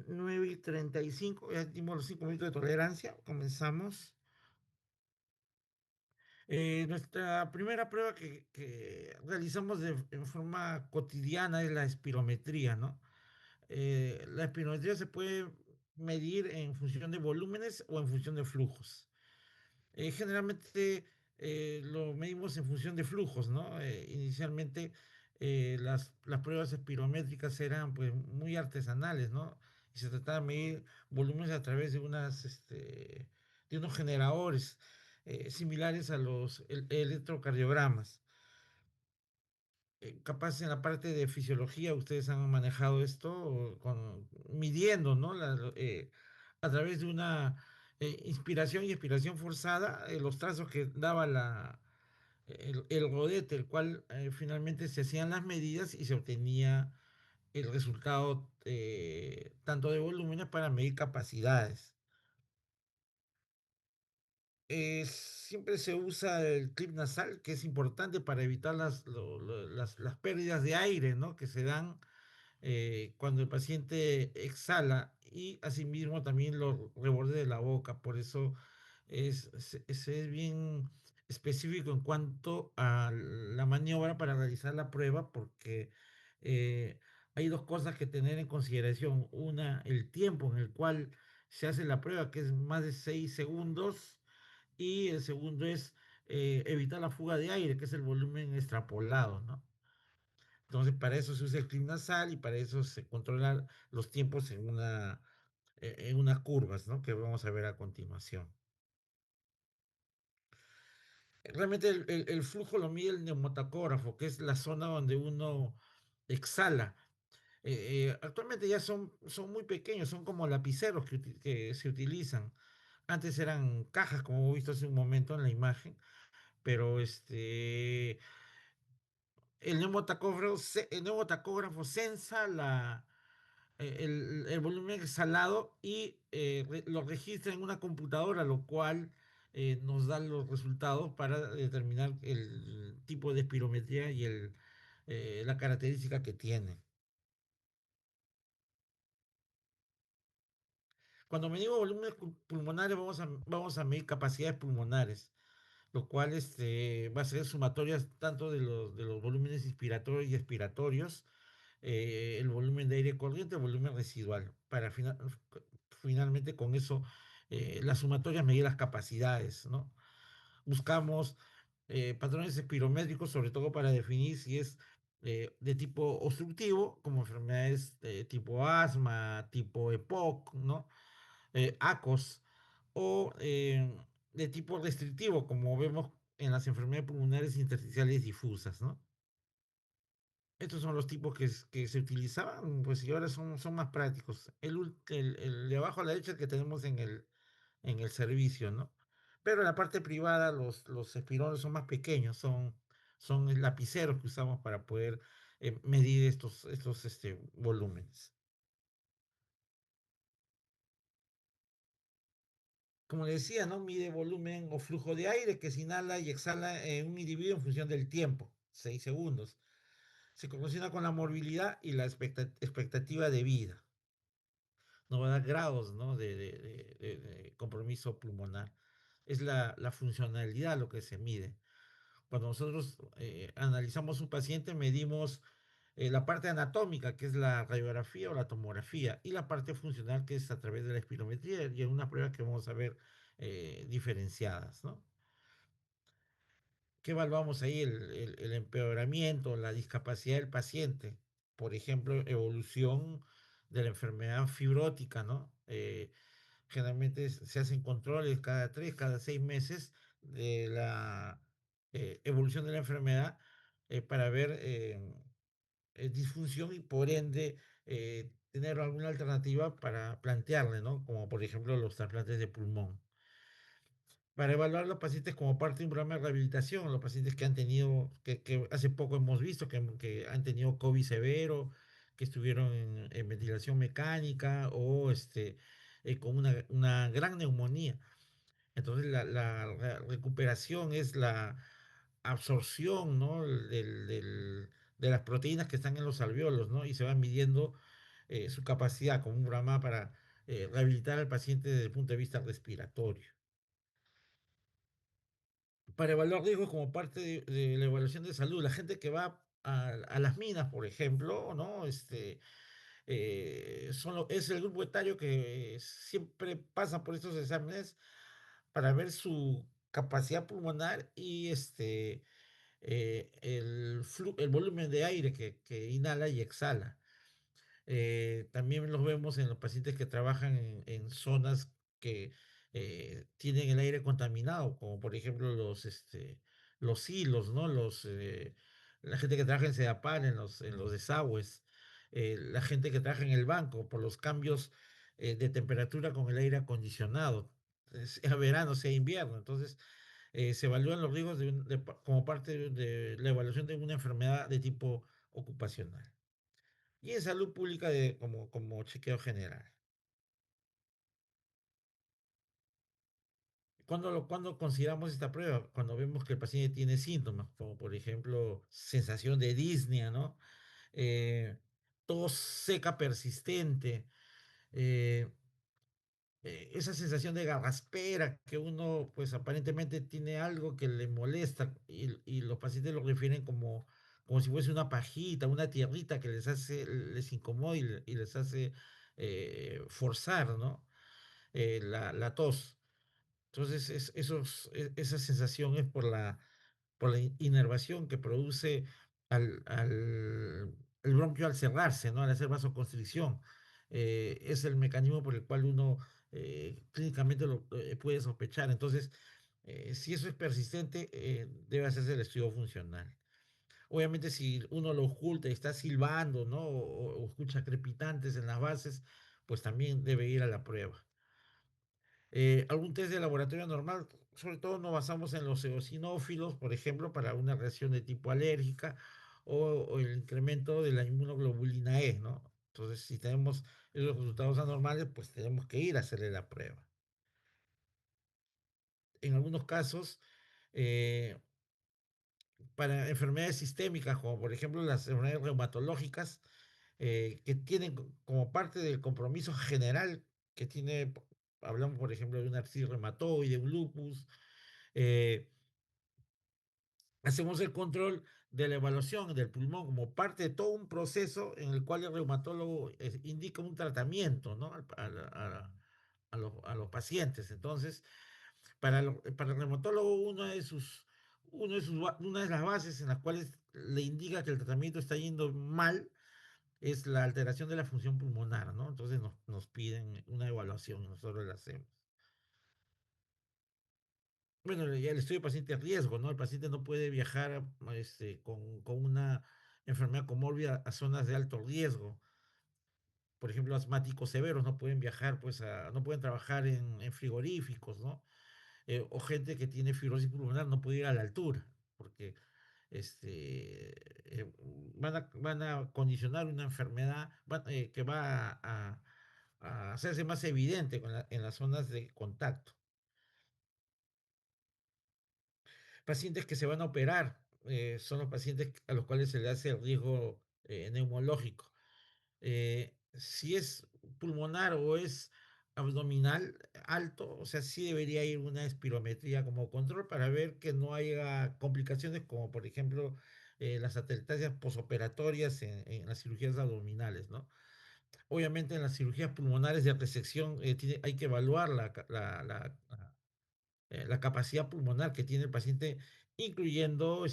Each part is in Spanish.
9:35, ya dimos los 5 minutos de tolerancia, comenzamos. Nuestra primera prueba que realizamos en forma cotidiana es la espirometría, ¿no? La espirometría se puede medir en función de volúmenes o en función de flujos. Generalmente lo medimos en función de flujos, ¿no? Inicialmente las pruebas espirométricas eran pues muy artesanales, ¿no? Y se trataba de medir volúmenes a través de de unos generadores similares a los electrocardiogramas. Capaz en la parte de fisiología ustedes han manejado esto midiendo, ¿no? A través de una inspiración y expiración forzada, los trazos que daba el rodete, el cual finalmente se hacían las medidas y se obtenía el resultado tanto de volúmenes para medir capacidades. Siempre se usa el clip nasal, que es importante para evitar las pérdidas de aire, ¿no? Que se dan cuando el paciente exhala y asimismo también los rebordes de la boca. Por eso se es bien específico en cuanto a la maniobra para realizar la prueba, porque eh, hay dos cosas que tener en consideración. Una, el tiempo en el cual se hace la prueba, que es más de 6 segundos, y el segundo es evitar la fuga de aire, que es el volumen extrapolado, ¿no? Entonces, para eso se usa el clip nasal y para eso se controlan los tiempos en unas curvas, ¿no? Que vamos a ver a continuación. Realmente el flujo lo mide el neumotacógrafo, que es la zona donde uno exhala. Actualmente ya son muy pequeños, son como lapiceros que se utilizan. Antes eran cajas, como hemos visto hace un momento en la imagen, pero el neumotacógrafo sensa el volumen exhalado y lo registra en una computadora, lo cual nos da los resultados para determinar el tipo de espirometría y la característica que tiene. Cuando medimos volúmenes pulmonares, vamos a medir capacidades pulmonares, lo cual va a ser sumatorias tanto de los volúmenes inspiratorios y expiratorios, el volumen de aire corriente, el volumen residual, para finalmente con eso, la sumatoria medir las capacidades, ¿no? Buscamos patrones espirométricos, sobre todo para definir si es de tipo obstructivo, como enfermedades de tipo asma, tipo EPOC, ¿no? ACOS, o de tipo restrictivo, como vemos en las enfermedades pulmonares intersticiales difusas, ¿no? Estos son los tipos que se utilizaban, pues y ahora son más prácticos. El de abajo a la derecha que tenemos en el servicio, ¿no? Pero en la parte privada los espirones son más pequeños, son lapiceros que usamos para poder medir estos volúmenes. Como decía, ¿no? Mide volumen o flujo de aire que se inhala y exhala en un individuo en función del tiempo, 6 segundos. Se correlaciona con la morbilidad y la expectativa de vida. Nos va a dar grados, ¿no? De compromiso pulmonar. Es la funcionalidad lo que se mide. Cuando nosotros analizamos un paciente, medimos la parte anatómica, que es la radiografía o la tomografía, y la parte funcional, que es a través de la espirometría, y en unas pruebas que vamos a ver diferenciadas, ¿no? ¿Qué evaluamos ahí? El empeoramiento, la discapacidad del paciente. Por ejemplo, evolución de la enfermedad fibrótica, ¿no? Generalmente se hacen controles cada 3, cada 6 meses de la evolución de la enfermedad para ver disfunción y por ende tener alguna alternativa para plantearle, ¿no? Como por ejemplo los trasplantes de pulmón. Para evaluar a los pacientes como parte de un programa de rehabilitación, los pacientes que han tenido, que hace poco hemos visto que han tenido COVID severo, que estuvieron en ventilación mecánica o con una gran neumonía. Entonces, la recuperación es la absorción, ¿no? De las proteínas que están en los alveolos, ¿no? Y se van midiendo su capacidad como un programa para rehabilitar al paciente desde el punto de vista respiratorio. Para evaluar riesgos como parte de la evaluación de salud, la gente que va a las minas, por ejemplo, ¿no? Es el grupo etario que siempre pasa por estos exámenes para ver su capacidad pulmonar y el volumen de aire que inhala y exhala. También los vemos en los pacientes que trabajan en zonas que tienen el aire contaminado, como por ejemplo los silos, ¿no? La gente que trabaja en Sedapal, en los desagües, la gente que trabaja en el banco, por los cambios de temperatura con el aire acondicionado, sea verano, sea invierno. Entonces, se evalúan los riesgos como parte de la evaluación de una enfermedad de tipo ocupacional. Y en salud pública como chequeo general. ¿Cuándo consideramos esta prueba? Cuando vemos que el paciente tiene síntomas, como por ejemplo sensación de disnea, ¿no? Eh, tos seca persistente, eh, esa sensación de garraspera que uno pues aparentemente tiene algo que le molesta y los pacientes lo refieren como si fuese una pajita, una tierrita que les incomoda y les hace forzar, ¿no? La tos. Entonces, esa sensación es por la inervación que produce el bronquio al cerrarse, ¿no? Al hacer vasoconstricción. Es el mecanismo por el cual uno clínicamente lo puede sospechar. Entonces, si eso es persistente, debe hacerse el estudio funcional. Obviamente, si uno lo oculta y está silbando, ¿no? O escucha crepitantes en las bases, pues también debe ir a la prueba. Algún test de laboratorio normal, sobre todo nos basamos en los eosinófilos, por ejemplo, para una reacción de tipo alérgica o el incremento de la inmunoglobulina E, ¿no? Entonces, si tenemos esos resultados anormales, pues tenemos que ir a hacerle la prueba. En algunos casos, eh, para enfermedades sistémicas, como por ejemplo las enfermedades reumatológicas, que tienen como parte del compromiso general que tiene, hablamos por ejemplo de una artritis reumatoide, un lupus, eh, hacemos el control de la evaluación del pulmón como parte de todo un proceso en el cual el reumatólogo indica un tratamiento, ¿no? A los pacientes. Entonces, para el reumatólogo, una de las bases en las cuales le indica que el tratamiento está yendo mal es la alteración de la función pulmonar, ¿no? Entonces nos piden una evaluación y nosotros la hacemos. Bueno, ya el estudio de paciente riesgo, ¿no? El paciente no puede viajar con una enfermedad comórbida a zonas de alto riesgo. Por ejemplo, asmáticos severos no pueden viajar, pues, no pueden trabajar en frigoríficos, ¿no? O gente que tiene fibrosis pulmonar no puede ir a la altura, porque van a condicionar una enfermedad que va a hacerse más evidente en las zonas de contacto. Pacientes que se van a operar son los pacientes a los cuales se le hace el riesgo neumológico. Si es pulmonar o es abdominal alto, o sea, sí debería ir una espirometría como control para ver que no haya complicaciones como por ejemplo las atelectasias posoperatorias en las cirugías abdominales, ¿no? Obviamente en las cirugías pulmonares de resección hay que evaluar la capacidad pulmonar que tiene el paciente, incluyendo el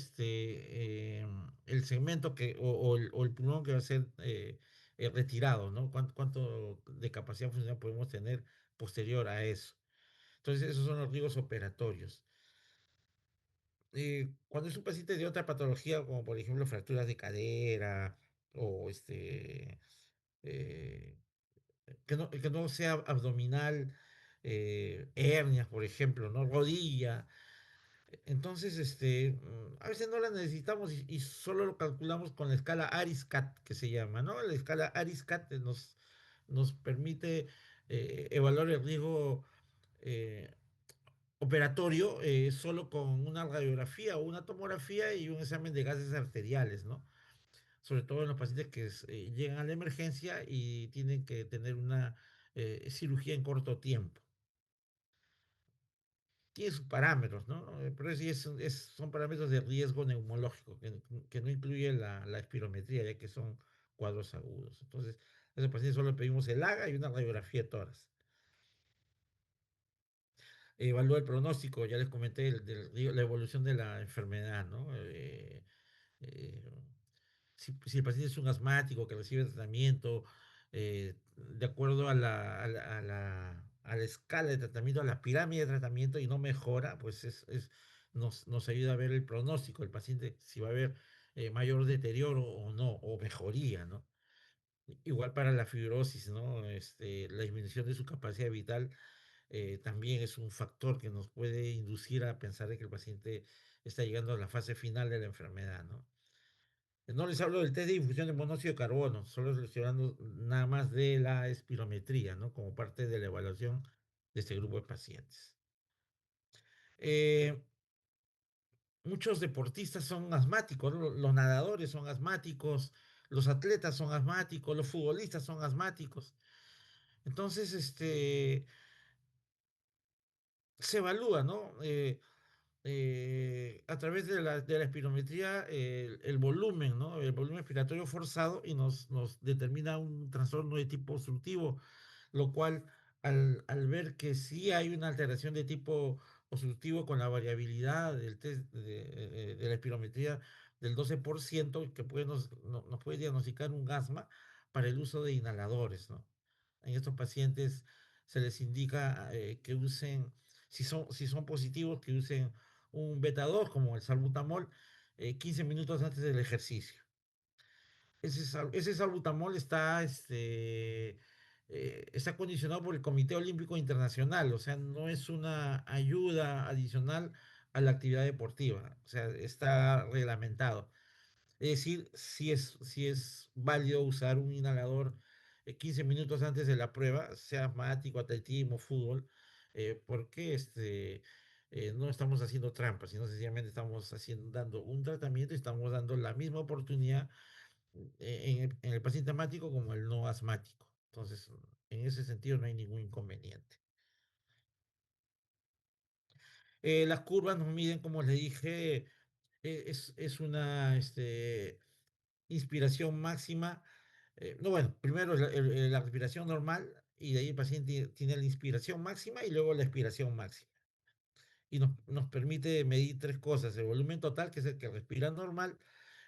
segmento o el pulmón que va a ser retirado, ¿no? ¿Cuánto de capacidad funcional podemos tener posterior a eso? Entonces, esos son los riesgos operatorios. Cuando es un paciente de otra patología, como por ejemplo fracturas de cadera o eh, que no sea abdominal, hernias, por ejemplo, ¿no? Rodilla. Entonces, a veces no la necesitamos y solo lo calculamos con la escala ARISCAT, que se llama, ¿no? La escala ARISCAT nos permite evaluar el riesgo eh, operatorio solo con una radiografía o una tomografía y un examen de gases arteriales, ¿no? sobre todo en los pacientes que llegan a la emergencia y tienen que tener una cirugía en corto tiempo. Tiene sus parámetros, ¿no? Pero sí son parámetros de riesgo neumológico, que no incluye la espirometría, ya que son cuadros agudos. Entonces, a ese paciente solo le pedimos el AGA y una radiografía de tórax. Evalúa el pronóstico, ya les comenté la evolución de la enfermedad, ¿no? Eh, si el paciente es un asmático que recibe tratamiento, de acuerdo a la escala de tratamiento, a la pirámide de tratamiento y no mejora, pues nos ayuda a ver el pronóstico del paciente, si va a haber mayor deterioro o no, o mejoría, ¿no? Igual para la fibrosis, ¿no? La disminución de su capacidad vital también es un factor que nos puede inducir a pensar de que el paciente está llegando a la fase final de la enfermedad, ¿no? No les hablo del test de difusión de monóxido de carbono, solo les estoy hablando nada más de la espirometría, ¿no? Como parte de la evaluación de este grupo de pacientes. Eh, Muchos deportistas son asmáticos, ¿no? Los nadadores son asmáticos, los atletas son asmáticos, los futbolistas son asmáticos. Entonces, se evalúa, ¿no? A través de la espirometría el volumen, ¿no? El volumen expiratorio forzado y nos determina un trastorno de tipo obstructivo, lo cual al ver que sí hay una alteración de tipo obstructivo con la variabilidad del test de la espirometría del 12%, que nos puede diagnosticar un asma para el uso de inhaladores, ¿no? En estos pacientes se les indica que usen, si son positivos, que usen un beta 2 como el salbutamol 15 minutos antes del ejercicio. Ese salbutamol está condicionado por el Comité Olímpico Internacional, o sea, no es una ayuda adicional a la actividad deportiva, o sea, está reglamentado. Es decir, si es válido usar un inhalador 15 minutos antes de la prueba, sea asmático, atletismo, fútbol, porque no estamos haciendo trampas, sino sencillamente estamos dando un tratamiento y estamos dando la misma oportunidad en el paciente asmático como el no asmático. Entonces, en ese sentido no hay ningún inconveniente. Las curvas nos miden, como les dije, es una inspiración máxima. No, bueno, primero la respiración normal y de ahí el paciente tiene la inspiración máxima y luego la expiración máxima. Y nos permite medir tres cosas: el volumen total, que es el que respira normal,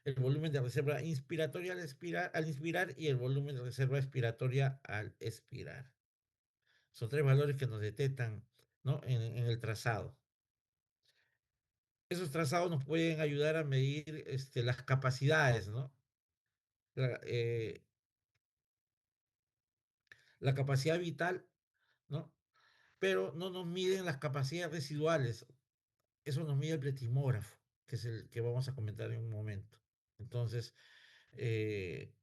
el volumen de reserva inspiratoria al inspirar y el volumen de reserva expiratoria al expirar. Son tres valores que nos detectan, ¿no? en el trazado. Esos trazados nos pueden ayudar a medir las capacidades, ¿no? La, eh, la capacidad vital, ¿no? Pero no nos miden las capacidades residuales. Eso nos mide el pletismógrafo, que es el que vamos a comentar en un momento. Entonces, eh,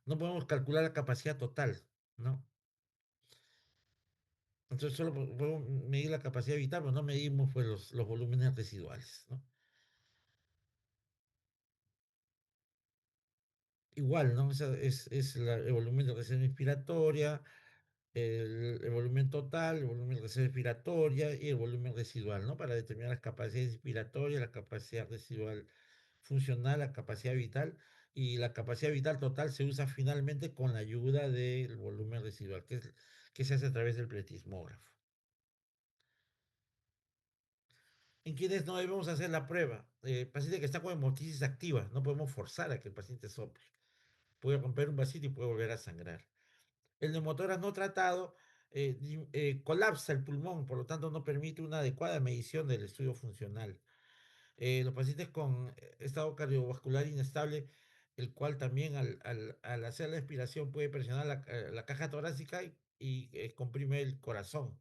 no podemos calcular la capacidad total, ¿no? Entonces solo podemos medir la capacidad vital, pero no medimos pues, los volúmenes residuales, ¿no? Igual, ¿no? Es el volumen de reserva inspiratoria, el volumen total, el volumen de reserva inspiratoria y el volumen residual, ¿no? Para determinar las capacidades inspiratorias, la capacidad residual funcional, la capacidad vital. Y la capacidad vital total se usa finalmente con la ayuda del volumen residual, que se hace a través del pletismógrafo. En quienes no debemos hacer la prueba, paciente que está con hemoptisis activa, no podemos forzar a que el paciente sople. Puede romper un vasito y puede volver a sangrar. El neumotórax no tratado colapsa el pulmón, por lo tanto no permite una adecuada medición del estudio funcional. Los pacientes con estado cardiovascular inestable, el cual también al hacer la expiración puede presionar la caja torácica y comprime el corazón.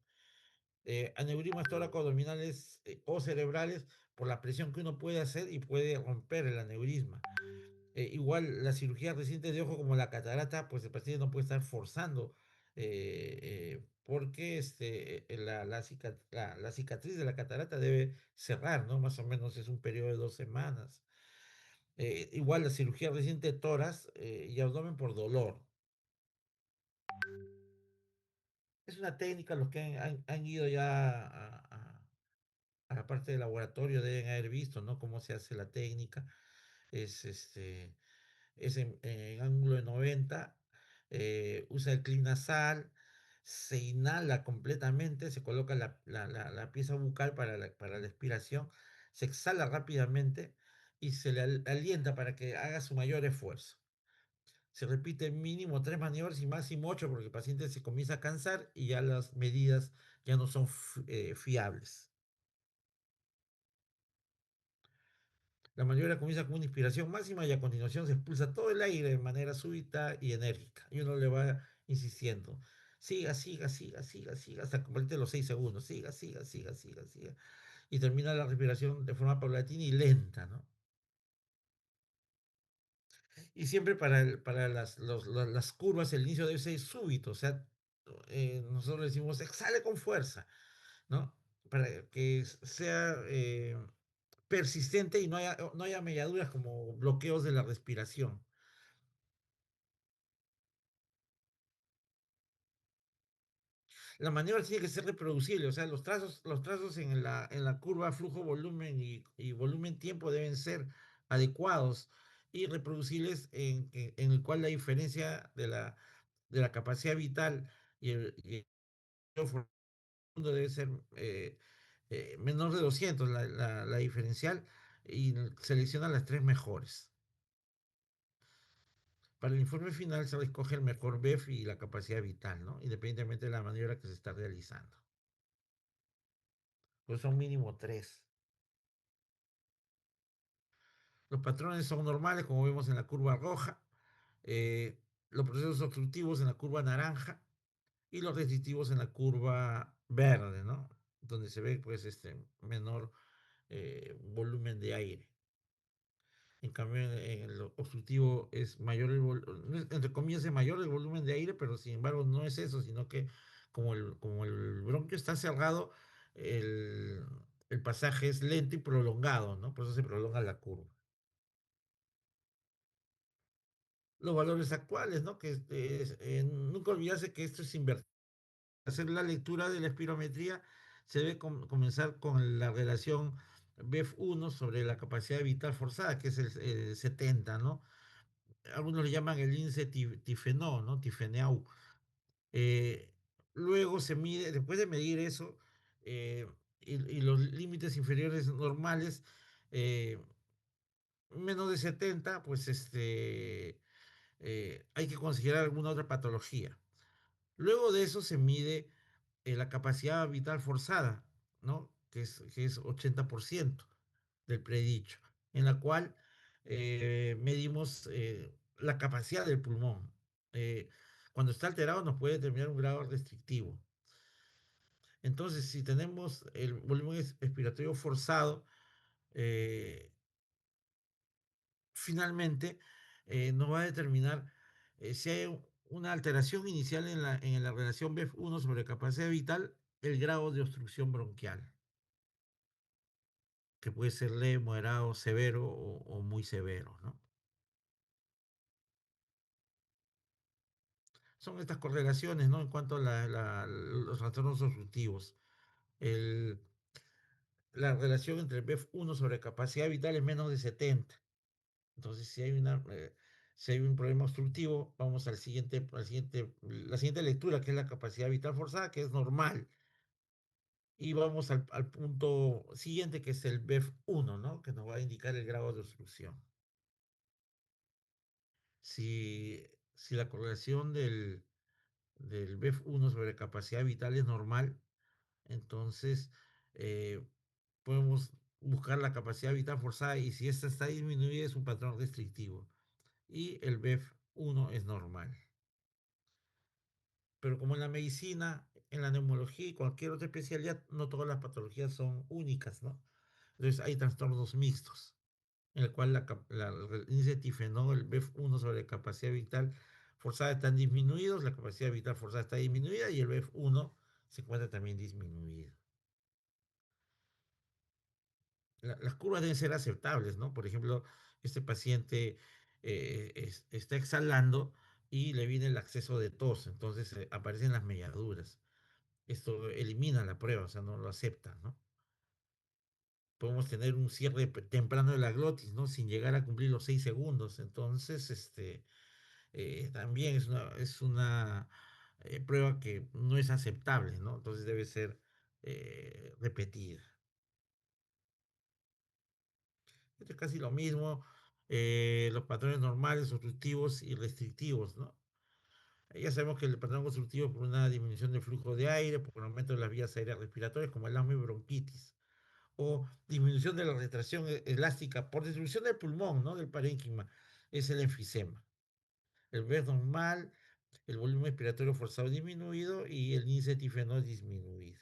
Aneurismas tóraco-abdominales o cerebrales por la presión que uno puede hacer y puede romper el aneurisma. Igual las cirugías recientes de ojo como la catarata, pues el paciente no puede estar forzando porque la cicatriz de la catarata debe cerrar, ¿no? Más o menos es un periodo de 2 semanas. Igual la cirugía reciente de tórax y abdomen por dolor. Es una técnica, los que han ido ya a la parte del laboratorio deben haber visto, ¿no? Cómo se hace la técnica. Es, es en ángulo de 90, usa el clic nasal, se inhala completamente, se coloca la pieza bucal para la expiración, se exhala rápidamente y se le alienta para que haga su mayor esfuerzo. Se repite mínimo 3 maniobras y máximo 8 porque el paciente se comienza a cansar y ya las medidas ya no son fiables. La maniobra comienza con una inspiración máxima y a continuación se expulsa todo el aire de manera súbita y enérgica. Y uno le va insistiendo. Siga, siga, siga, siga, siga, hasta completar los 6 segundos. Siga, siga, siga, siga, siga. Y termina la respiración de forma paulatina y lenta, ¿no? Y siempre para las curvas el inicio debe ser súbito. O sea, nosotros le decimos, exhale con fuerza, ¿no? Para que sea persistente y no haya melladuras como bloqueos de la respiración. La maniobra tiene que ser reproducible, o sea, los trazos en la curva flujo-volumen y volumen-tiempo deben ser adecuados y reproducibles en el cual la diferencia de la capacidad vital y el profundo debe ser menor de 200, la diferencial, y selecciona las tres mejores. Para el informe final se escoge el mejor BEF y la capacidad vital, ¿no? Independientemente de la maniobra que se está realizando. Pues son mínimo tres. Los patrones son normales, como vemos en la curva roja, eh, los procesos obstructivos en la curva naranja y los restrictivos en la curva verde, ¿no? Donde se ve, pues, menor volumen de aire. En cambio, en el obstructivo es mayor entre comillas, es mayor el volumen de aire, pero sin embargo no es eso, sino que como el bronquio está cerrado, el, el pasaje es lento y prolongado, ¿no? Por eso se prolonga la curva. Los valores actuales, ¿no? Que nunca olvidarse que esto es invertir. Hacer la lectura de la espirometría se debe comenzar con la relación BEF1 sobre la capacidad vital forzada, que es el 70, ¿no? Algunos le llaman el índice Tifenau, ¿no? Tifenau. Eh, Luego se mide, después de medir eso, y los límites inferiores normales, eh, menos de 70, pues hay que considerar alguna otra patología. Luego de eso se mide la capacidad vital forzada, ¿no? Que es 80% del predicho, en la cual medimos la capacidad del pulmón. Eh, Cuando está alterado nos puede determinar un grado restrictivo. Entonces, si tenemos el volumen expiratorio forzado, eh, finalmente nos va a determinar si hay una alteración inicial en la relación BEF1 sobre capacidad vital, el grado de obstrucción bronquial, que puede ser leve, moderado, severo o muy severo, ¿no? Son estas correlaciones, ¿no? En cuanto a los trastornos obstructivos. El- la relación entre BEF1 sobre capacidad vital es menos de 70. Entonces, si hay un problema obstructivo, vamos la siguiente lectura, que es la capacidad vital forzada, que es normal. Y vamos al punto siguiente, que es el BEF1, ¿no? Que nos va a indicar el grado de obstrucción. Si la correlación del BEF1 sobre capacidad vital es normal, entonces eh, podemos buscar la capacidad vital forzada y si esta está disminuida es un patrón restrictivo y el BEF1 es normal. Pero como en la medicina, en la neumología y cualquier otra especialidad, no todas las patologías son únicas, ¿no? Entonces hay trastornos mixtos, en el cual el índice de tifenol, el BEF1 sobre capacidad vital forzada están disminuidos, la capacidad vital forzada está disminuida y el BEF1 se encuentra también disminuido. Las curvas deben ser aceptables, ¿no? Por ejemplo, este paciente está exhalando y le viene el acceso de tos, entonces aparecen las melladuras. Esto elimina la prueba, o sea, no lo acepta, ¿no? Podemos tener un cierre temprano de la glotis, ¿no? Sin llegar a cumplir los 6 segundos. Entonces, también es una prueba que no es aceptable, ¿no? Entonces debe ser repetida. Esto es casi lo mismo, los patrones normales, obstructivos y restrictivos, ¿no? Ya sabemos que el patrón obstructivo es por una disminución del flujo de aire, por un aumento de las vías aéreas respiratorias, como el asma y bronquitis, o disminución de la retracción elástica por destrucción del pulmón, ¿no? Del parénquima, es el enfisema. El VES normal, el volumen respiratorio forzado disminuido y el índice de tifenol disminuido.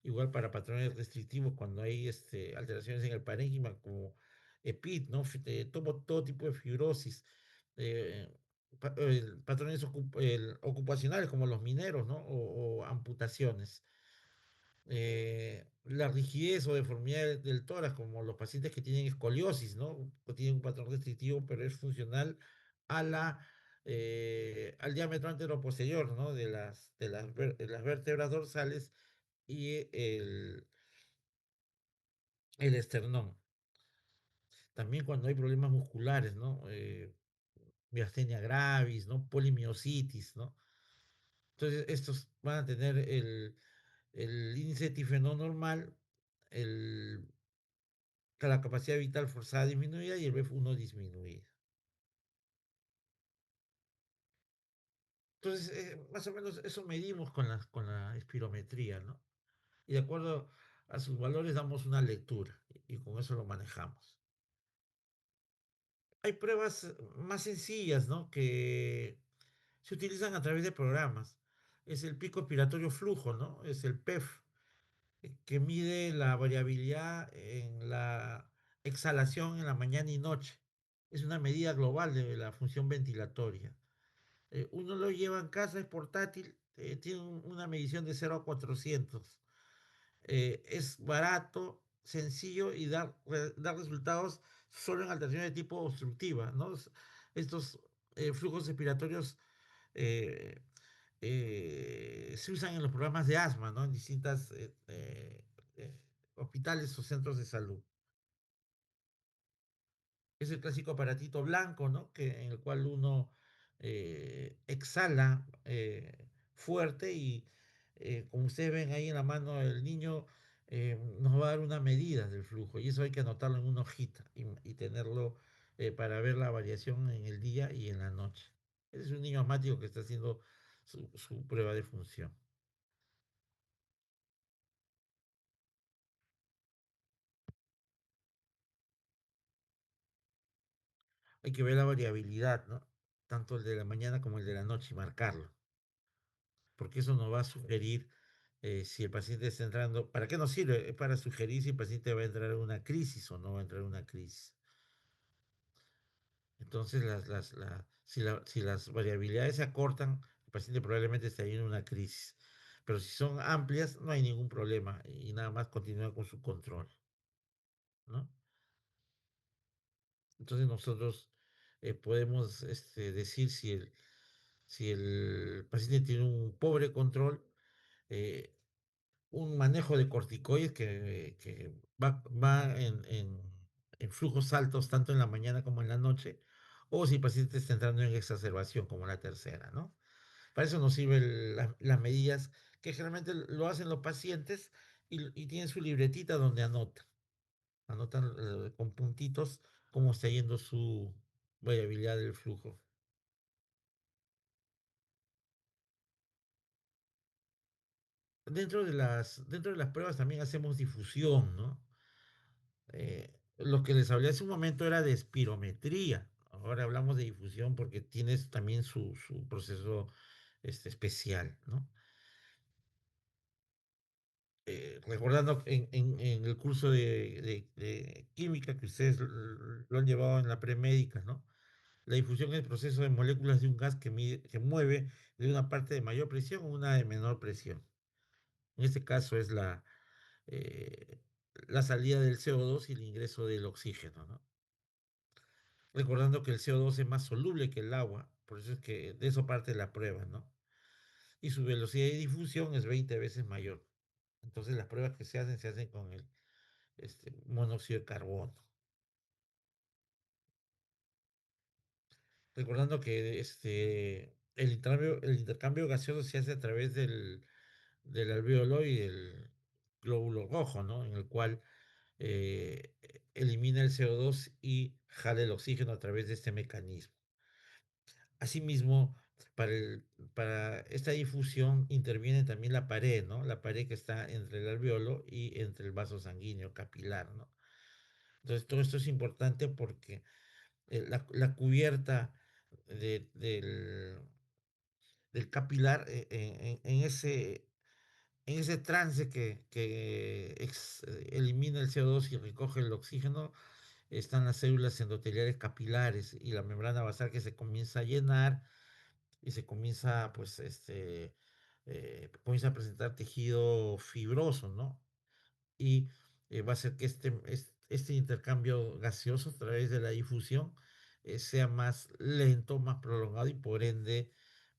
Igual para patrones restrictivos, cuando hay alteraciones en el parénquima, como EPID, ¿no? Todo tipo de fibrosis, eh, patrones ocupacionales, como los mineros, ¿no? O amputaciones. La rigidez o deformidad del tórax, como los pacientes que tienen escoliosis, ¿no? O tienen un patrón restrictivo, pero es funcional al diámetro anteroposterior, ¿no? De las vértebras dorsales y el esternón. También cuando hay problemas musculares, ¿no? Miastenia gravis, ¿no? Polimiositis, ¿no? Entonces, estos van a tener el índice de tifenol normal, el, la capacidad vital forzada disminuida y el BF1 disminuida. Entonces, más o menos eso medimos con la espirometría, ¿no? Y de acuerdo a sus valores damos una lectura y con eso lo manejamos. Hay pruebas más sencillas, ¿no? Que se utilizan a través de programas. Es el pico expiratorio flujo, ¿no? Es el PEF, que mide la variabilidad en la exhalación en la mañana y noche. Es una medida global de la función ventilatoria. Uno lo lleva en casa, es portátil, tiene una medición de 0 a 400. Es barato, sencillo y da resultados solo en alteraciones de tipo obstructiva, ¿no? Estos flujos respiratorios eh, se usan en los programas de asma, ¿no? En distintas hospitales o centros de salud. Es el clásico aparatito blanco, ¿no? En el cual uno exhala fuerte y como ustedes ven ahí en la mano del niño, nos va a dar una medida del flujo y eso hay que anotarlo en una hojita y tenerlo para ver la variación en el día y en la noche. Ese es un niño asmático que está haciendo su prueba de función. Hay que ver la variabilidad, ¿no? Tanto el de la mañana como el de la noche y marcarlo, porque eso nos va a sugerir si el paciente está entrando. ¿Para qué nos sirve? Es para sugerir si el paciente va a entrar en una crisis o no va a entrar en una crisis. Entonces, si las variabilidades se acortan, el paciente probablemente está en una crisis. Pero si son amplias, no hay ningún problema y nada más continúa con su control, ¿no? Entonces nosotros podemos decir si el paciente tiene un pobre control, eh, un manejo de corticoides que va en flujos altos tanto en la mañana como en la noche, o si el paciente está entrando en exacerbación como la tercera, ¿no? Para eso nos sirven las medidas que generalmente lo hacen los pacientes y tienen su libretita donde anotan con puntitos cómo está yendo su variabilidad del flujo. Dentro de las pruebas también hacemos difusión, ¿no? Lo que les hablé hace un momento era de espirometría. Ahora hablamos de difusión porque tienes también su proceso especial, ¿no? Recordando en el curso de química que ustedes lo han llevado en la premédica, ¿no? La difusión es el proceso de moléculas de un gas que mueve de una parte de mayor presión a una de menor presión. En este caso es eh, la salida del CO2 y el ingreso del oxígeno, ¿no? Recordando que el CO2 es más soluble que el agua, por eso es que de eso parte la prueba, ¿no? Y su velocidad de difusión es 20 veces mayor. Entonces las pruebas que se hacen con el monóxido de carbono. Recordando que el intercambio gaseoso se hace a través del alvéolo y el glóbulo rojo, ¿no? En el cual eh, elimina el CO2 y jala el oxígeno a través de este mecanismo. Asimismo, para, para esta difusión interviene también la pared, ¿no? La pared que está entre el alvéolo y entre el vaso sanguíneo capilar, ¿no? Entonces, todo esto es importante porque la cubierta del capilar en ese trance que elimina el CO2 y recoge el oxígeno, están las células endoteliales capilares y la membrana basal que se comienza a llenar y se comienza, pues, comienza a presentar tejido fibroso, ¿no? Y va a hacer que este intercambio gaseoso a través de la difusión sea más lento, más prolongado y por ende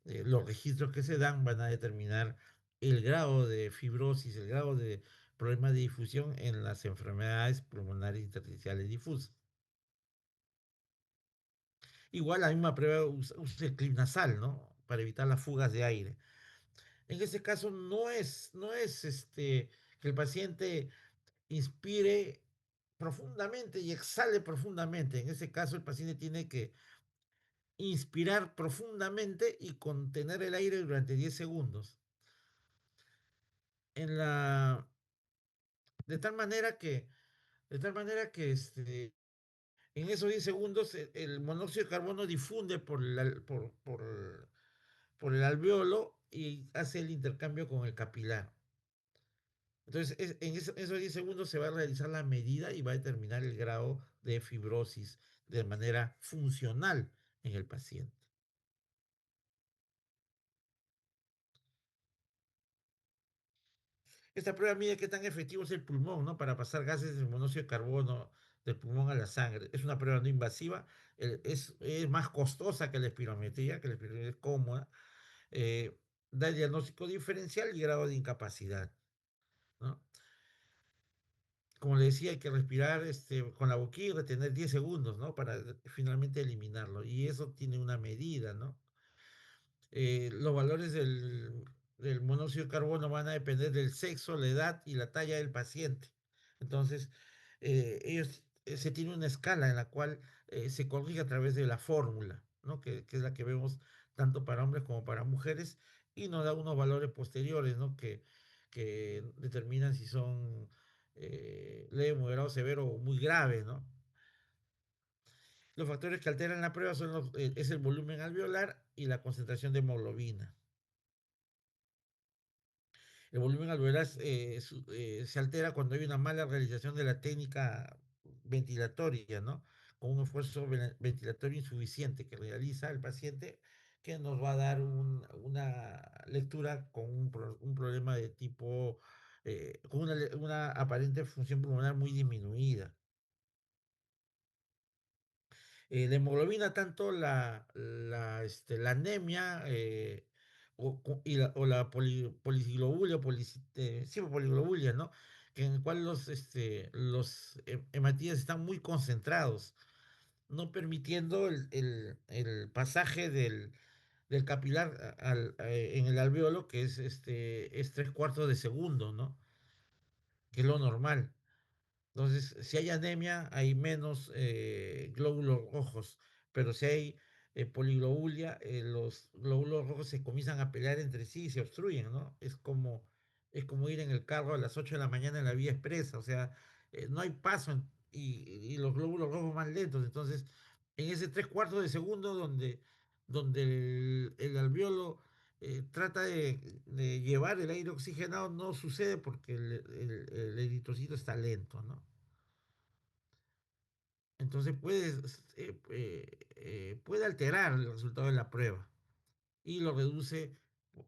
los registros que se dan van a determinar el grado de fibrosis, el grado de problema de difusión en las enfermedades pulmonares intersticiales difusas. Igual la misma prueba usa el clip nasal, ¿no? Para evitar las fugas de aire. En ese caso no es que el paciente inspire profundamente y exhale profundamente. En ese caso, el paciente tiene que inspirar profundamente y contener el aire durante 10 segundos. En la, de tal manera que, en esos 10 segundos el monóxido de carbono difunde por el alveolo y hace el intercambio con el capilar. Entonces, esos 10 segundos se va a realizar la medida y va a determinar el grado de fibrosis de manera funcional en el paciente. Esta prueba mide qué tan efectivo es el pulmón, ¿no? Para pasar gases de monóxido de carbono del pulmón a la sangre. Es una prueba no invasiva, es más costosa que la espirometría es cómoda, eh, da diagnóstico diferencial y grado de incapacidad, ¿no? Como le decía, hay que respirar con la boquilla y retener 10 segundos, ¿no? Para finalmente eliminarlo. Y eso tiene una medida, ¿no? Los valores del monóxido de carbono van a depender del sexo, la edad y la talla del paciente. Entonces, se tiene una escala en la cual se corrige a través de la fórmula, ¿no? Que es la que vemos tanto para hombres como para mujeres y nos da unos valores posteriores, ¿no? Que determinan si son leve, moderado, severo o muy graves, ¿no? Los factores que alteran la prueba es el volumen alveolar y la concentración de hemoglobina. El volumen alveolar se altera cuando hay una mala realización de la técnica ventilatoria, ¿no? Con un esfuerzo ventilatorio insuficiente que realiza el paciente, que nos va a dar una lectura con un problema de tipo, con una aparente función pulmonar muy disminuida. La hemoglobina, tanto la anemia o la policiglobulia, sí, poliglobulia, ¿no? Que en el cual los hematíes están muy concentrados, no permitiendo el pasaje del capilar en el alveolo, que es 3/4 de segundo, ¿no? Que es lo normal. Entonces, si hay anemia, hay menos glóbulos rojos, pero si hay poliglobulia, los glóbulos rojos se comienzan a pelear entre sí y se obstruyen, ¿no? Es como ir en el carro a las 8 de la mañana en la vía expresa, o sea, no hay paso y los glóbulos rojos más lentos. Entonces, en ese 3/4 de segundo donde el alveolo trata de llevar el aire oxigenado, no sucede porque el eritrocito está lento, ¿no? Entonces puede alterar el resultado de la prueba y lo reduce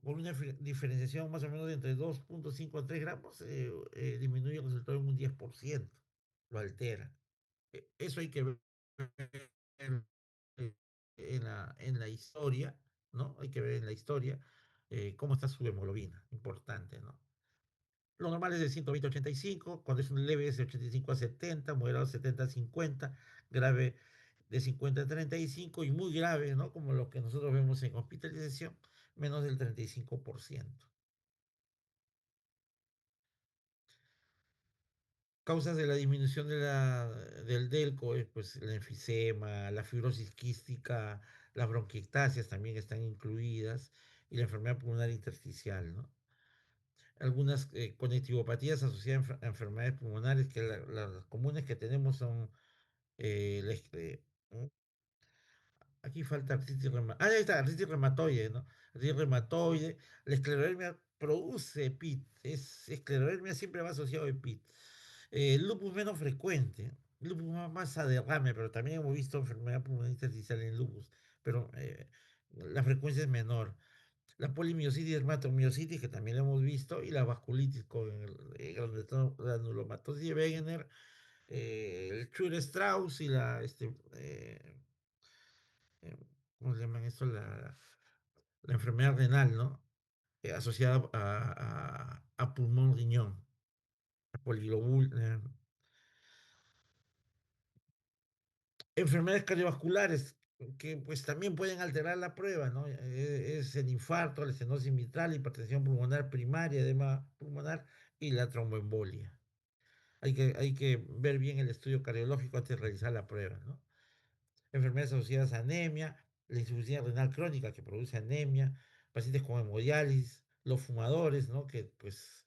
por una diferenciación más o menos de entre 2,5 a 3 gramos, disminuye el resultado en un 10%, lo altera. Eso hay que ver eh, en la historia, ¿no? Hay que ver en la historia cómo está su hemoglobina, importante, ¿no? Lo normal es de 120 a 85, cuando es un leve es de 85 a 70, moderado 70 a 50, grave de 50 a 35 y muy grave, ¿no? Como lo que nosotros vemos en hospitalización, menos del 35%. Causas de la disminución del delco, pues el enfisema, la fibrosis quística, las bronquiectasias también están incluidas y la enfermedad pulmonar intersticial, ¿no? Algunas conectivopatías asociadas a enfermedades pulmonares, que las comunes que tenemos son la aquí falta artritis reumatoide. Ah, ahí está, artritis reumatoide, ¿no? Artritis reumatoide. La esclerodermia produce PIT. Esclerodermia siempre va asociado a PIT. Lupus menos frecuente. Lupus más a derrame, pero también hemos visto enfermedad pulmonar intersticial en lupus. Pero la frecuencia es menor. La polimiositis, dermatomiositis, que también la hemos visto, y la vasculitis con granulomatosis de Wegener, el Schur-Strauss y eh, ¿cómo se llaman esto? La enfermedad renal, ¿no? Asociada a pulmón riñón, a enfermedades cardiovasculares que pues también pueden alterar la prueba, ¿no? Es el infarto, la estenosis mitral, hipertensión pulmonar primaria, edema pulmonar y la tromboembolia. Hay que ver bien el estudio cardiológico antes de realizar la prueba, ¿no? Enfermedades asociadas a anemia, la insuficiencia renal crónica que produce anemia, pacientes con hemodiálisis, los fumadores, ¿no? Que pues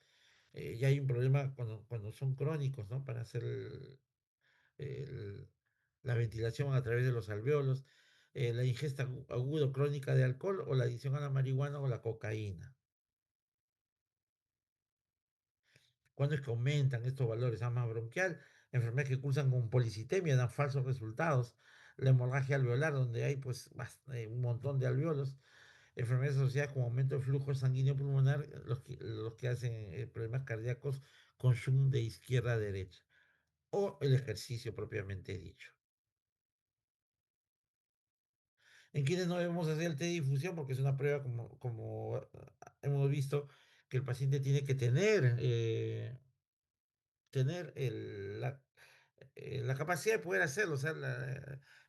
ya hay un problema cuando son crónicos, ¿no? Para hacer el- la ventilación a través de los alveolos, la ingesta aguda o crónica de alcohol o la adicción a la marihuana o la cocaína. ¿Cuándo es que aumentan estos valores? Asma bronquial, enfermedades que cursan con policitemia, dan falsos resultados, la hemorragia alveolar, donde hay pues un montón de alveolos, enfermedades asociadas con aumento del flujo sanguíneo pulmonar, los que hacen problemas cardíacos con zoom de izquierda a derecha, o el ejercicio propiamente dicho. En quienes no debemos hacer el té de difusión porque es una prueba como hemos visto que el paciente tiene que tener la capacidad de poder hacerlo, o sea,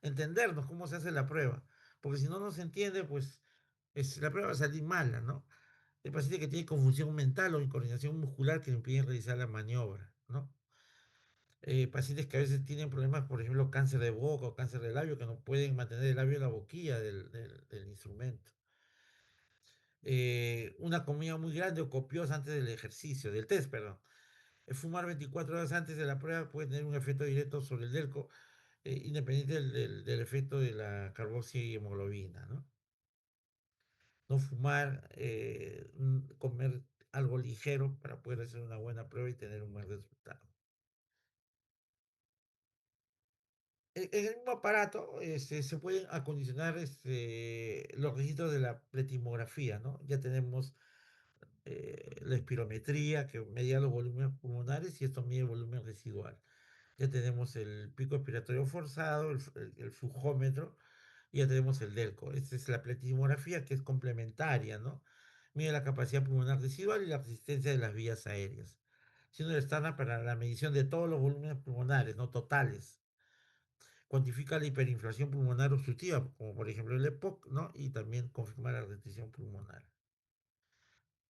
entendernos cómo se hace la prueba, porque si no nos entiende, pues la prueba va a salir mala, ¿no? El paciente que tiene confusión mental o incoordinación muscular que le impiden realizar la maniobra, ¿no? Pacientes que a veces tienen problemas, por ejemplo, cáncer de boca o cáncer de labio, que no pueden mantener el labio en la boquilla del instrumento. Una comida muy grande o copiosa antes del ejercicio, del test, perdón. Fumar 24 horas antes de la prueba puede tener un efecto directo sobre el delco, independiente del efecto de la carboxihemoglobina, ¿no? No fumar, comer algo ligero para poder hacer una buena prueba y tener un buen resultado. En el mismo aparato se pueden acondicionar los registros de la pletimografía, ¿no? Ya tenemos la espirometría que medía los volúmenes pulmonares y esto mide el volumen residual. Ya tenemos el pico expiratorio forzado, el flujómetro, y ya tenemos el DELCO. Esta es la pletismografía que es complementaria, ¿no? Mide la capacidad pulmonar residual y la resistencia de las vías aéreas, siendo el estándar para la medición de todos los volúmenes pulmonares, no totales. Cuantifica la hiperinflación pulmonar obstructiva, como por ejemplo el EPOC, ¿no? Y también confirma la retención pulmonar.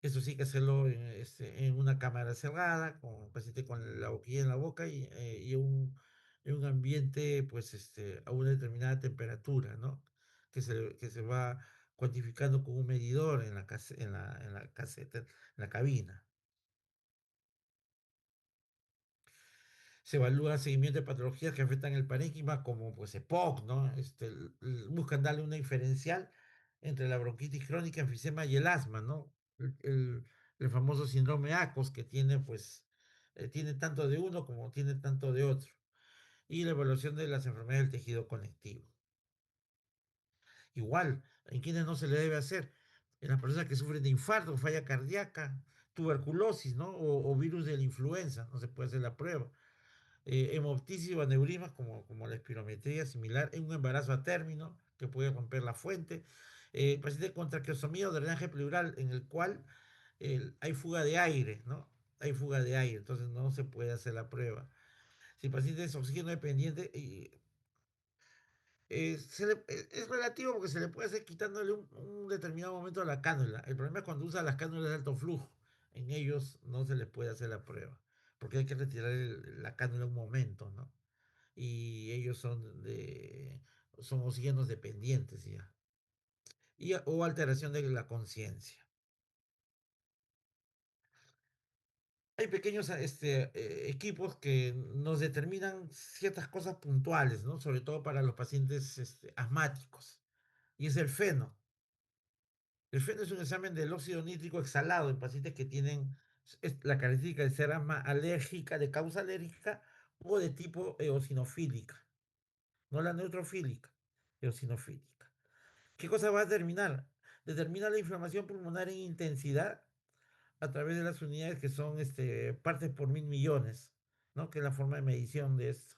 Eso sí que hacerlo en una cámara cerrada, con el paciente con la boquilla en la boca y un ambiente, pues, a una determinada temperatura, ¿no? Que se va cuantificando con un medidor en la caseta, en la cabina. Se evalúa seguimiento de patologías que afectan el parénquima, como pues EPOC, ¿no? Buscan darle una diferencial entre la bronquitis crónica, enfisema y el asma, ¿no? El famoso síndrome ACOS que tiene, pues, tiene tanto de uno como tiene tanto de otro. Y la evaluación de las enfermedades del tejido conectivo. Igual, en quienes no se le debe hacer. En las personas que sufren de infarto, falla cardíaca, tuberculosis, ¿no? O virus de la influenza, no se puede hacer la prueba. Hemoptisis o aneurismas, como la espirometría similar, en un embarazo a término, que puede romper la fuente. Paciente con traqueostomía o drenaje pleural, en el cual hay fuga de aire, ¿no? Hay fuga de aire, entonces no se puede hacer la prueba. Si el paciente es oxígeno dependiente, es relativo porque se le puede hacer quitándole un determinado momento a la cánula. El problema es cuando usa las cánulas de alto flujo. En ellos no se les puede hacer la prueba, porque hay que retirar la cánula un momento, ¿no? Y ellos son oxígenos dependientes ya. O alteración de la conciencia. Hay pequeños equipos que nos determinan ciertas cosas puntuales, ¿no? Sobre todo para los pacientes asmáticos. Y es el feno. El FENO es un examen del óxido nítrico exhalado en pacientes que tienen la característica de ser asma alérgica, de causa alérgica o de tipo eosinofílica, no la neutrofílica, eosinofílica. ¿Qué cosa va a determinar? Determina la inflamación pulmonar en intensidad a través de las unidades que son partes por mil millones, ¿no? Que es la forma de medición de esto.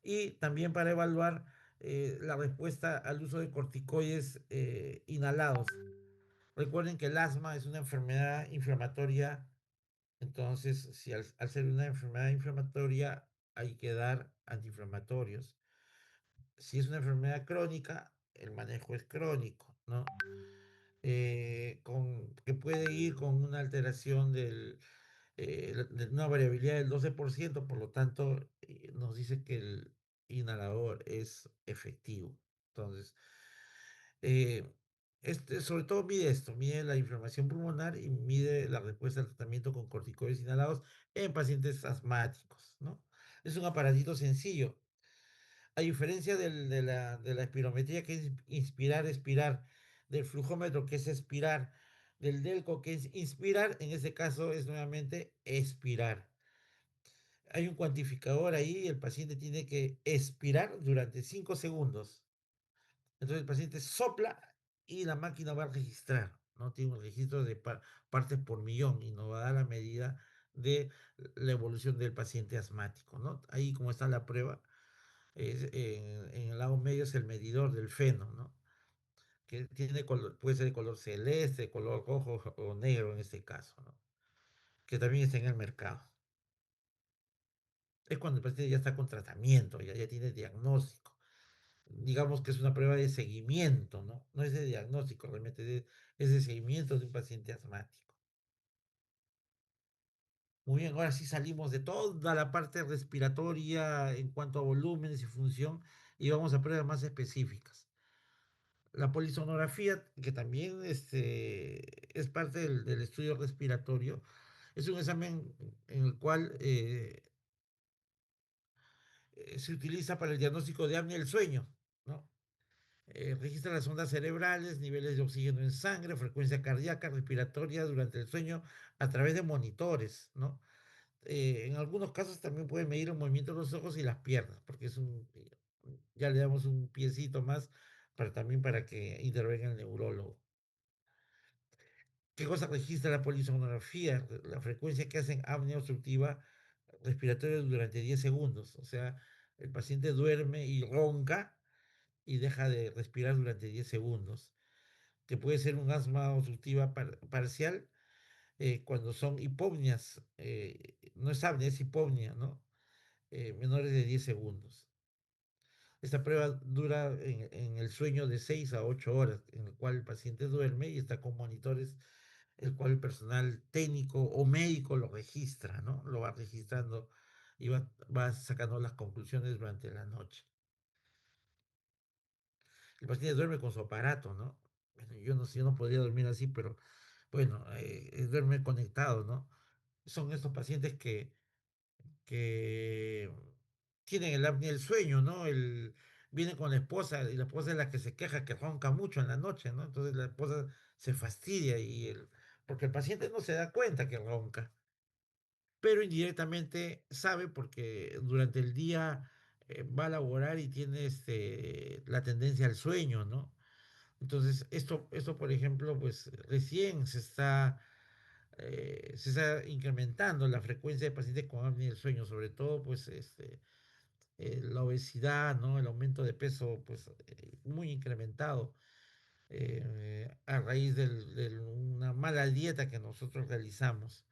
Y también para evaluar la respuesta al uso de corticoides inhalados. Recuerden que el asma es una enfermedad inflamatoria, entonces si al ser una enfermedad inflamatoria hay que dar antiinflamatorios. Si es una enfermedad crónica, el manejo es crónico, ¿no? Que puede ir con una alteración de una variabilidad del 12%, por lo tanto, nos dice que el inhalador es efectivo. Entonces, eh, sobre todo mide esto, mide la inflamación pulmonar y mide la respuesta al tratamiento con corticoides inhalados en pacientes asmáticos, ¿no? Es un aparatito sencillo. A diferencia de la espirometría, que es inspirar, expirar, del flujómetro, que es expirar, del delco, que es inspirar, en este caso es nuevamente expirar. Hay un cuantificador ahí, el paciente tiene que expirar durante 5 segundos. Entonces el paciente sopla y la máquina va a registrar, ¿no? Tiene un registro de partes por millón y nos va a dar la medida de la evolución del paciente asmático, ¿no? Ahí como está la prueba, en el lado medio es el medidor del feno, ¿no? Que tiene puede ser de color celeste, color rojo o negro en este caso, ¿no? Que también está en el mercado. Es cuando el paciente ya está con tratamiento, ya tiene diagnóstico. Digamos que es una prueba de seguimiento, ¿no? No es de diagnóstico, realmente es de seguimiento de un paciente asmático. Muy bien, ahora sí salimos de toda la parte respiratoria en cuanto a volúmenes y función y vamos a pruebas más específicas. La polisonografía, que también es parte del estudio respiratorio, es un examen en el cual se utiliza para el diagnóstico de apnea del sueño, ¿no? Registra las ondas cerebrales, niveles de oxígeno en sangre, frecuencia cardíaca, respiratoria durante el sueño a través de monitores, ¿no? En algunos casos también puede medir el movimiento de los ojos y las piernas, porque ya le damos un piecito más también para que intervenga el neurólogo. ¿Qué cosa registra la polisonografía? La frecuencia que hacen apnea obstructiva respiratoria durante 10 segundos. O sea, el paciente duerme y ronca y deja de respirar durante 10 segundos. Que puede ser un asma obstructiva parcial cuando son hipopnias. No es apnea, es hipopnia, ¿no? Menores de 10 segundos. Esta prueba dura en el sueño de 6 a 8 horas, en el cual el paciente duerme y está con monitores, el cual el personal técnico o médico lo registra, ¿no? Lo va registrando y va sacando las conclusiones durante la noche. El paciente duerme con su aparato, ¿no? Bueno, yo no sé, yo no podría dormir así, pero bueno, duerme conectado, ¿no? Son estos pacientes que tienen el apnea del sueño, ¿no? Viene con la esposa y la esposa es la que se queja que ronca mucho en la noche, ¿no? Entonces la esposa se fastidia porque el paciente no se da cuenta que ronca, pero indirectamente sabe porque durante el día va a laborar y tiene la tendencia al sueño, ¿no? Entonces, esto, por ejemplo, pues recién se está incrementando la frecuencia de pacientes con apnea del sueño, sobre todo, pues, la obesidad, ¿no? El aumento de peso, pues, muy incrementado a raíz de una mala dieta que nosotros realizamos.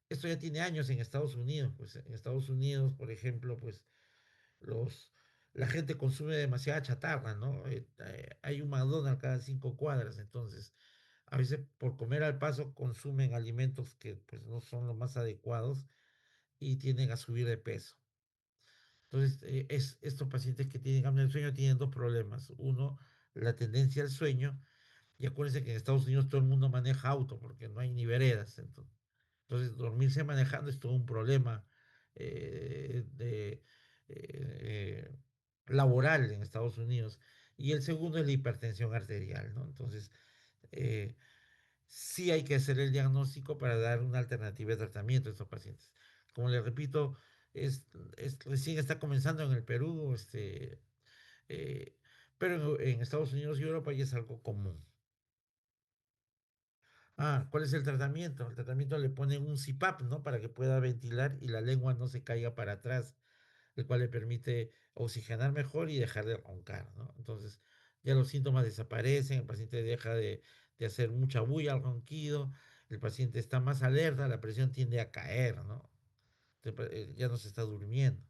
Esto ya tiene años en Estados Unidos, pues en Estados Unidos, por ejemplo, pues los, la gente consume demasiada chatarra, ¿no? Hay un McDonald's cada 5 cuadras, entonces a veces por comer al paso consumen alimentos que pues no son los más adecuados y tienden a subir de peso. Entonces, estos pacientes que tienen apnea del sueño tienen dos problemas. Uno, la tendencia al sueño, y acuérdense que en Estados Unidos todo el mundo maneja auto porque no hay ni veredas. Entonces, dormirse manejando es todo un problema de laboral en Estados Unidos. Y el segundo es la hipertensión arterial, ¿no? Entonces, eh, sí hay que hacer el diagnóstico para dar una alternativa de tratamiento a estos pacientes. Como les repito, recién está comenzando en el Perú, eh, pero en Estados Unidos y Europa ya es algo común. Ah, ¿cuál es el tratamiento? El tratamiento le ponen un CPAP, ¿no? Para que pueda ventilar y la lengua no se caiga para atrás, el cual le permite oxigenar mejor y dejar de roncar, ¿no? Entonces, ya los síntomas desaparecen, el paciente deja de hacer mucha bulla al ronquido, el paciente está más alerta, la presión tiende a caer, ¿no? Ya no se está durmiendo.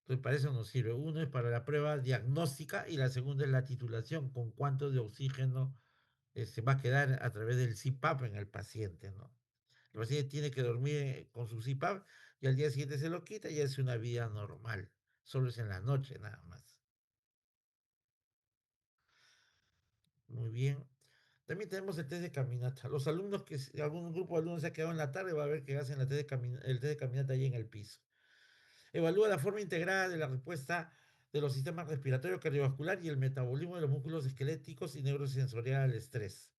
Entonces, para eso nos sirve. Uno es para la prueba diagnóstica y la segunda es la titulación, con cuánto de oxígeno se va a quedar a través del CPAP en el paciente, ¿no? El paciente tiene que dormir con su CPAP y al día siguiente se lo quita y es una vida normal. Solo es en la noche nada más. Muy bien. También tenemos el test de caminata. Los alumnos si algún grupo de alumnos se ha quedado en la tarde, va a ver que hacen el test de caminata ahí en el piso. Evalúa la forma integrada de la respuesta de los sistemas respiratorio, cardiovascular y el metabolismo de los músculos esqueléticos y neurosensorial al estrés,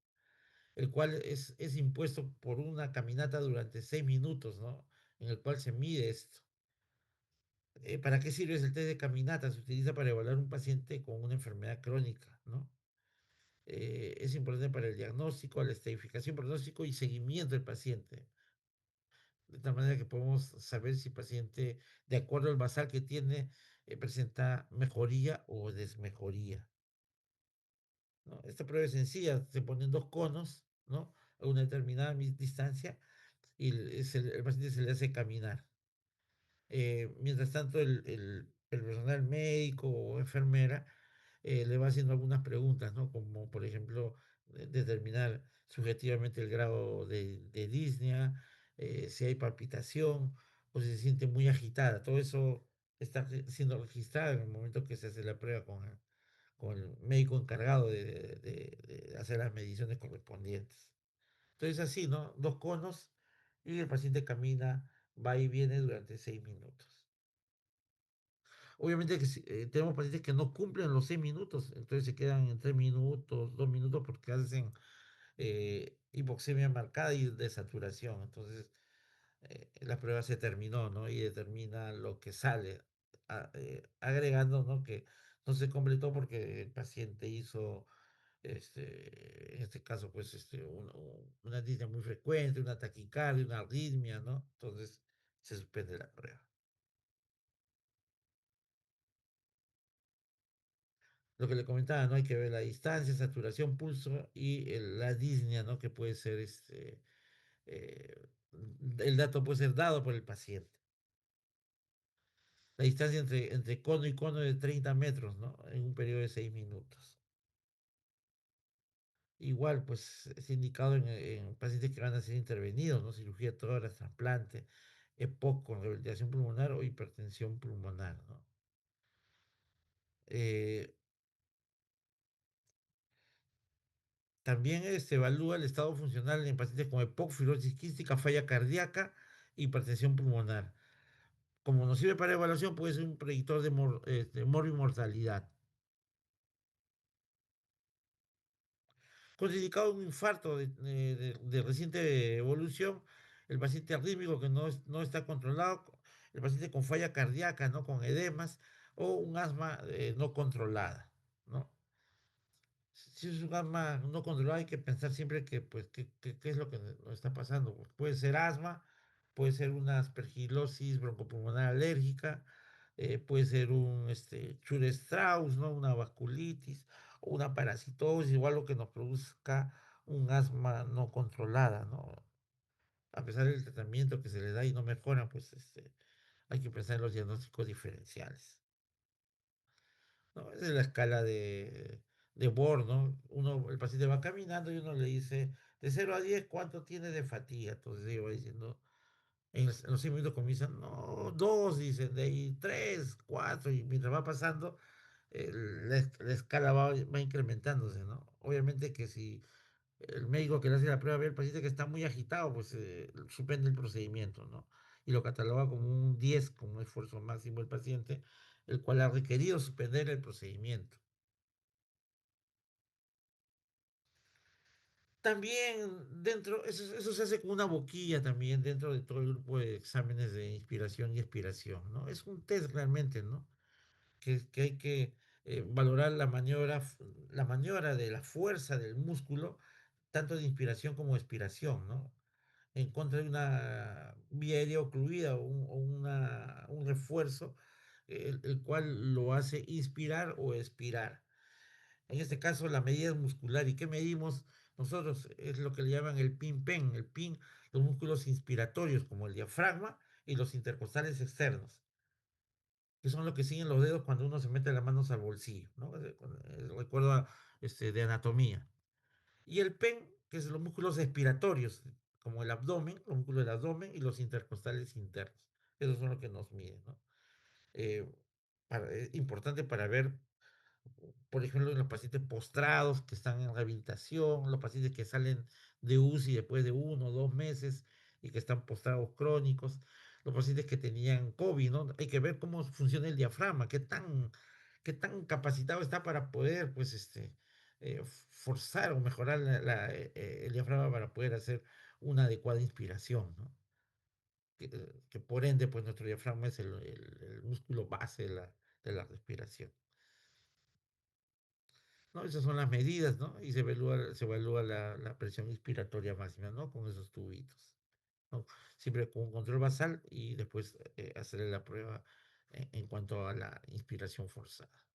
el cual es impuesto por una caminata durante 6 minutos, ¿no? En el cual se mide esto. ¿Para qué sirve el test de caminata? Se utiliza para evaluar un paciente con una enfermedad crónica, ¿no? Es importante para el diagnóstico, la estadificación, pronóstico y seguimiento del paciente. De tal manera que podemos saber si el paciente, de acuerdo al basal que tiene, presenta mejoría o desmejoría, ¿no? Esta prueba es sencilla, se ponen dos conos, ¿no? A una determinada distancia y el paciente se le hace caminar. Mientras tanto, el personal médico o enfermera le va haciendo algunas preguntas, ¿no? Como, por ejemplo, determinar subjetivamente el grado de disnea, si hay palpitación o si se siente muy agitada. Todo eso está siendo registrado en el momento que se hace la prueba con el médico encargado de hacer las mediciones correspondientes. Entonces, así, ¿no? Dos conos y el paciente camina, va y viene durante 6 minutos. Obviamente que tenemos pacientes que no cumplen los 6 minutos, entonces se quedan en 3 minutos, 2 minutos, porque hacen hipoxemia marcada y desaturación. Entonces, la prueba se terminó, ¿no? Y determina lo que sale, agregando, ¿no? Que no se completó porque el paciente hizo, en este caso, pues, una disnea muy frecuente, una taquicardia, una arritmia, ¿no? Entonces, se suspende la prueba. Lo que le comentaba, ¿no? Hay que ver la distancia, saturación, pulso y la disnea, ¿no? Que puede ser eh, el dato puede ser dado por el paciente. La distancia entre cono y cono es de 30 metros, ¿no? En un periodo de 6 minutos. Igual, pues es indicado en pacientes que van a ser intervenidos, ¿no? Cirugía de tórax, trasplante, EPOC con rehabilitación pulmonar o hipertensión pulmonar, ¿no? Eh, También se evalúa el estado funcional en pacientes con EPOC, fibrosis quística, falla cardíaca, hipertensión pulmonar. Como nos sirve para evaluación, puede ser un predictor de morbimortalidad. Contraindicado un infarto de reciente evolución, el paciente arrítmico que no está controlado, el paciente con falla cardíaca, ¿no? Con edemas, o un asma no controlada, ¿no? Si es un asma no controlado, hay que pensar siempre que, pues, qué es lo que nos está pasando. Puede ser asma, puede ser una aspergilosis broncopulmonar alérgica, puede ser un Chur-Strauss, ¿no? Una vasculitis, o una parasitosis, igual lo que nos produzca un asma no controlada, ¿no? A pesar del tratamiento que se le da y no mejora, pues hay que pensar en los diagnósticos diferenciales. ¿No? Esa es la escala de Bohr, ¿no? El paciente va caminando y uno le dice, de 0 a 10, ¿cuánto tiene de fatiga? Entonces ellos va diciendo, en los 5 minutos comienzan, no, dos, dicen, de ahí tres, cuatro, y mientras va pasando, la escala va incrementándose, ¿no? Obviamente que si el médico que le hace la prueba ve al paciente que está muy agitado, pues suspende el procedimiento, ¿no? Y lo cataloga como un 10 como esfuerzo máximo del paciente, el cual ha requerido suspender el procedimiento. También eso se hace con una boquilla también dentro de todo el grupo de exámenes de inspiración y expiración, ¿no? Es un test realmente, ¿no? Que hay que valorar la maniobra de la fuerza del músculo, tanto de inspiración como de expiración, ¿no? En contra de una vía aérea ocluida o un refuerzo, el cual lo hace inspirar o expirar. En este caso, la medida es muscular. ¿Y qué medimos nosotros? Es lo que le llaman el PIN-PEN. El PIN, los músculos inspiratorios, como el diafragma y los intercostales externos, que son los que siguen los dedos cuando uno se mete las manos al bolsillo, ¿no? Recuerdo de anatomía. Y el PEN, que es los músculos expiratorios, como el abdomen, los músculos del abdomen y los intercostales internos. Esos son los que nos miden, ¿no? Eh, es importante para ver, por ejemplo, en los pacientes postrados que están en rehabilitación, los pacientes que salen de UCI después de 1 o 2 meses y que están postrados crónicos, los pacientes que tenían COVID, ¿no? Hay que ver cómo funciona el diafragma, qué tan capacitado está para poder, pues, forzar o mejorar el diafragma para poder hacer una adecuada inspiración, ¿no? Que por ende, pues, nuestro diafragma es el músculo base de la respiración. ¿No? Esas son las medidas, ¿no? Y se evalúa la presión inspiratoria máxima, ¿no? Con esos tubitos, ¿no? Siempre con un control basal y después hacerle la prueba en cuanto a la inspiración forzada.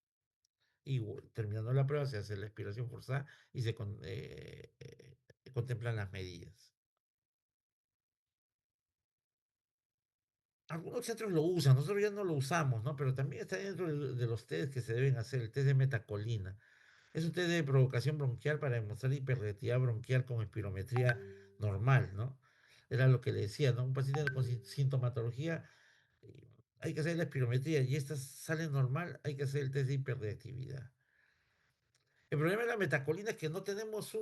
Y terminando la prueba se hace la inspiración forzada y contemplan las medidas. Algunos centros lo usan, nosotros ya no lo usamos, ¿no? Pero también está dentro de los test que se deben hacer, el test de metacolina. Es un test de provocación bronquial para demostrar hiperreactividad bronquial con espirometría normal, ¿no? Era lo que le decía, ¿no? Un paciente con sintomatología, eh, hay que hacer la espirometría y esta sale normal, hay que hacer el test de hiperreactividad. El problema de la metacolina es que no tenemos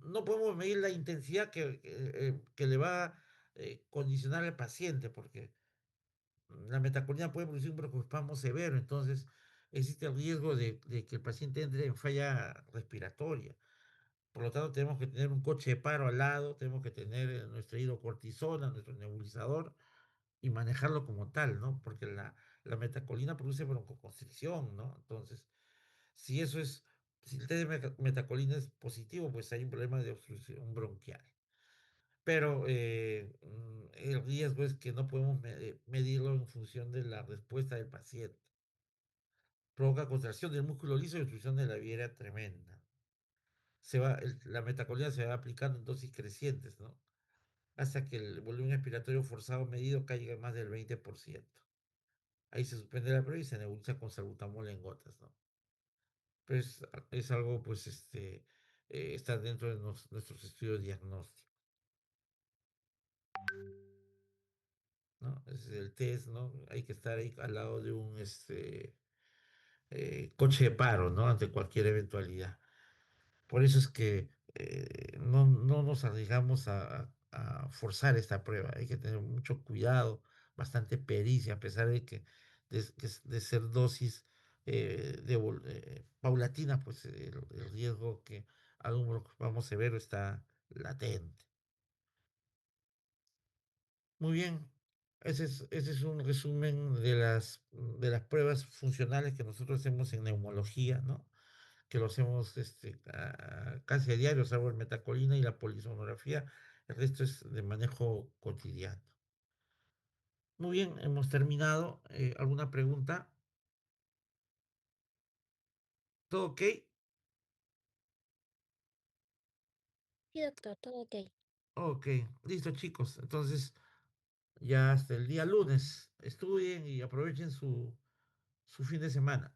no podemos medir la intensidad que le va a condicionar al paciente, porque la metacolina puede producir un broncoespasmo severo, entonces existe el riesgo de que el paciente entre en falla respiratoria. Por lo tanto, tenemos que tener un coche de paro al lado, tenemos que tener nuestra hidrocortisona, nuestro nebulizador y manejarlo como tal, ¿no? Porque la metacolina produce broncoconstricción, ¿no? Entonces, si eso es, si el test de metacolina es positivo, pues hay un problema de obstrucción bronquial. Pero el riesgo es que no podemos medirlo en función de la respuesta del paciente. Provoca contracción del músculo liso y obstrucción de la vía aérea tremenda. La metacolina se va aplicando en dosis crecientes, ¿no? Hasta que el volumen expiratorio forzado medido caiga en más del 20%. Ahí se suspende la prueba y se nebuliza con salbutamol en gotas, ¿no? Pero es algo, pues, está dentro de nuestros estudios diagnósticos, ¿no? Es el test, ¿no? Hay que estar ahí al lado de un coche de paro, ¿no? Ante cualquier eventualidad. Por eso es que no nos arriesgamos a forzar esta prueba. Hay que tener mucho cuidado, bastante pericia, a pesar de ser dosis paulatina, pues el riesgo que algún vamos severo está latente. Muy bien, ese es un resumen de las pruebas funcionales que nosotros hacemos en neumología, ¿no? que lo hacemos casi a diario, salvo el metacolina y la polisomnografía. El resto es de manejo cotidiano. Muy bien, hemos terminado. ¿Alguna pregunta? ¿Todo ok? Sí, doctor, todo ok. Ok, listo chicos. Entonces, ya hasta el día lunes. Estudien y aprovechen su fin de semana.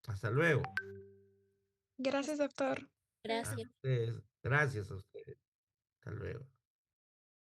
Hasta luego. Gracias, doctor. A Gracias. ustedes. Gracias a ustedes. Hasta luego.